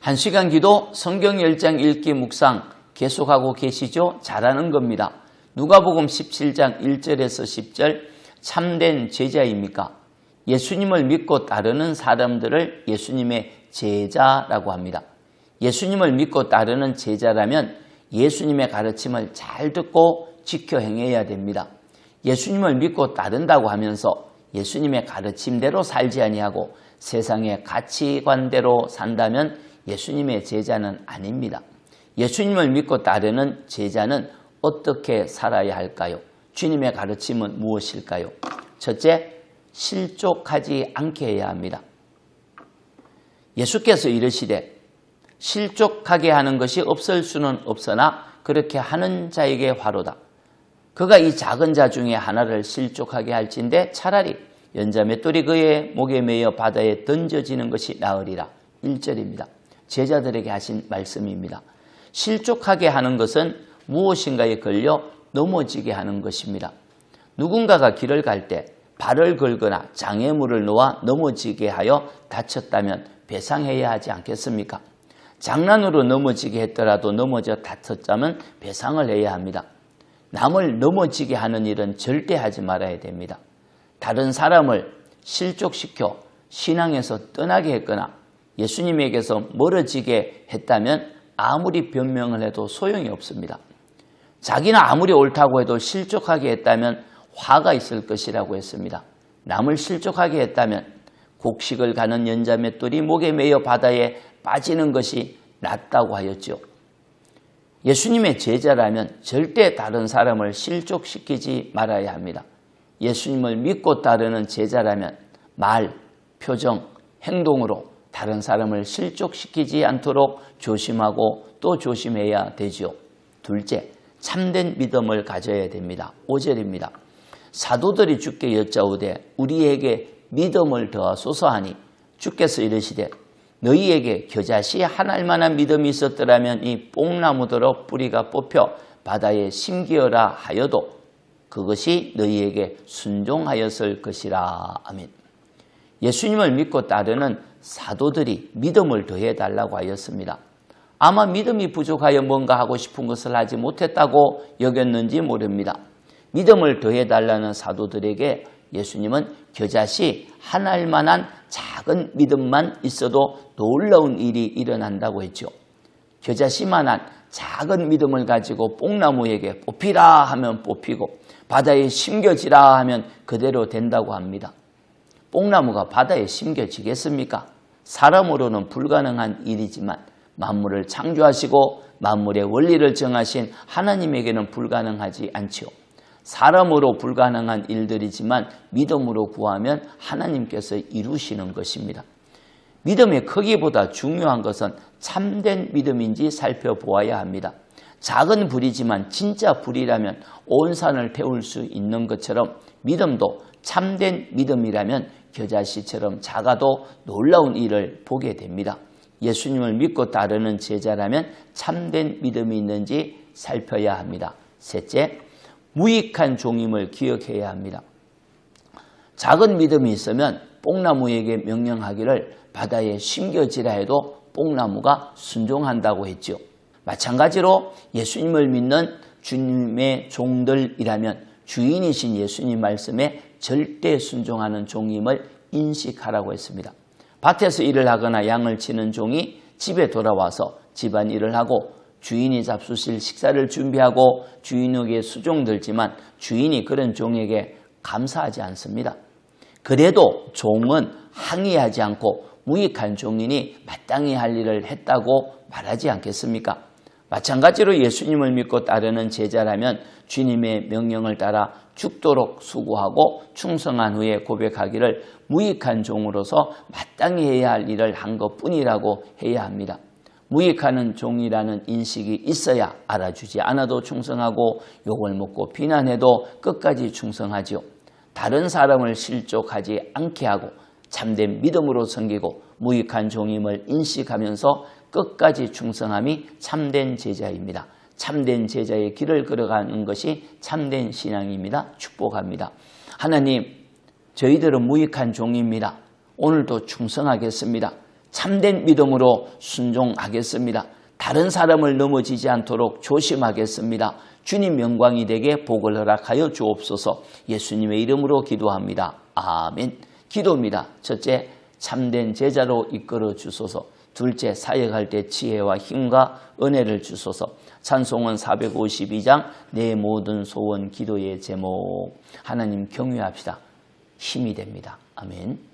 1시간 기도 성경 10장 읽기 묵상 계속하고 계시죠? 잘하는 겁니다. 누가복음 17장 1절에서 10절 참된 제자입니까? 예수님을 믿고 따르는 사람들을 예수님의 제자라고 합니다. 예수님을 믿고 따르는 제자라면 예수님의 가르침을 잘 듣고 지켜 행해야 됩니다. 예수님을 믿고 따른다고 하면서 예수님의 가르침대로 살지 아니하고 세상의 가치관대로 산다면 예수님의 제자는 아닙니다. 예수님을 믿고 따르는 제자는 어떻게 살아야 할까요? 주님의 가르침은 무엇일까요? 첫째, 실족하지 않게 해야 합니다. 예수께서 이르시되 실족하게 하는 것이 없을 수는 없으나 그렇게 하는 자에게 화로다. 그가 이 작은 자 중에 하나를 실족하게 할진대 차라리 연자맷돌이 그의 목에 매여 바다에 던져지는 것이 나으리라. 1절입니다. 제자들에게 하신 말씀입니다. 실족하게 하는 것은 무엇인가에 걸려 넘어지게 하는 것입니다. 누군가가 길을 갈 때 발을 걸거나 장애물을 놓아 넘어지게 하여 다쳤다면 배상해야 하지 않겠습니까? 장난으로 넘어지게 했더라도 넘어져 다쳤다면 배상을 해야 합니다. 남을 넘어지게 하는 일은 절대 하지 말아야 됩니다. 다른 사람을 실족시켜 신앙에서 떠나게 했거나 예수님에게서 멀어지게 했다면 아무리 변명을 해도 소용이 없습니다. 자기는 아무리 옳다고 해도 실족하게 했다면 화가 있을 것이라고 했습니다. 남을 실족하게 했다면 곡식을 가는 연자맷돌이 목에 매여 바다에 빠지는 것이 낫다고 하였죠. 예수님의 제자라면 절대 다른 사람을 실족시키지 말아야 합니다. 예수님을 믿고 따르는 제자라면 말, 표정, 행동으로 다른 사람을 실족시키지 않도록 조심하고 또 조심해야 되죠. 둘째, 참된 믿음을 가져야 됩니다. 5절입니다. 사도들이 주께 여짜오되 우리에게 믿음을 더하소서 하니 주께서 이르시되 너희에게 겨자씨 한 알만한 믿음이 있었더라면 이 뽕나무더러 뿌리가 뽑혀 바다에 심기어라 하여도 그것이 너희에게 순종하였을 것이라. 아멘. 예수님을 믿고 따르는 사도들이 믿음을 더해달라고 하였습니다. 아마 믿음이 부족하여 뭔가 하고 싶은 것을 하지 못했다고 여겼는지 모릅니다. 믿음을 더해달라는 사도들에게 예수님은 겨자씨 한 알만한 작은 믿음만 있어도 놀라운 일이 일어난다고 했죠. 겨자씨만한 작은 믿음을 가지고 뽕나무에게 뽑히라 하면 뽑히고 바다에 심겨지라 하면 그대로 된다고 합니다. 뽕나무가 바다에 심겨지겠습니까? 사람으로는 불가능한 일이지만 만물을 창조하시고 만물의 원리를 정하신 하나님에게는 불가능하지 않죠. 사람으로 불가능한 일들이지만 믿음으로 구하면 하나님께서 이루시는 것입니다. 믿음의 크기보다 중요한 것은 참된 믿음인지 살펴보아야 합니다. 작은 불이지만 진짜 불이라면 온 산을 태울 수 있는 것처럼 믿음도 참된 믿음이라면 겨자씨처럼 작아도 놀라운 일을 보게 됩니다. 예수님을 믿고 따르는 제자라면 참된 믿음이 있는지 살펴야 합니다. 셋째, 무익한 종임을 기억해야 합니다. 작은 믿음이 있으면 뽕나무에게 명령하기를 바다에 심겨지라 해도 뽕나무가 순종한다고 했죠. 마찬가지로 예수님을 믿는 주님의 종들이라면 주인이신 예수님 말씀에 절대 순종하는 종임을 인식하라고 했습니다. 밭에서 일을 하거나 양을 치는 종이 집에 돌아와서 집안일을 하고 주인이 잡수실 식사를 준비하고 주인에게 수종들지만 주인이 그런 종에게 감사하지 않습니다. 그래도 종은 항의하지 않고 무익한 종이니 마땅히 할 일을 했다고 말하지 않겠습니까? 마찬가지로 예수님을 믿고 따르는 제자라면 주님의 명령을 따라 죽도록 수고하고 충성한 후에 고백하기를 무익한 종으로서 마땅히 해야 할 일을 한 것뿐이라고 해야 합니다. 무익하는 종이라는 인식이 있어야 알아주지 않아도 충성하고 욕을 먹고 비난해도 끝까지 충성하지요. 다른 사람을 실족하지 않게 하고 참된 믿음으로 섬기고 무익한 종임을 인식하면서 끝까지 충성함이 참된 제자입니다. 참된 제자의 길을 걸어가는 것이 참된 신앙입니다. 축복합니다. 하나님, 저희들은 무익한 종입니다. 오늘도 충성하겠습니다. 참된 믿음으로 순종하겠습니다. 다른 사람을 넘어지지 않도록 조심하겠습니다. 주님 영광이 되게 복을 허락하여 주옵소서. 예수님의 이름으로 기도합니다. 아멘. 기도입니다. 첫째, 참된 제자로 이끌어 주소서. 둘째, 사역할 때 지혜와 힘과 은혜를 주소서. 찬송은 452장 내 모든 소원 기도의 제목. 하나님 경외합시다. 힘이 됩니다. 아멘.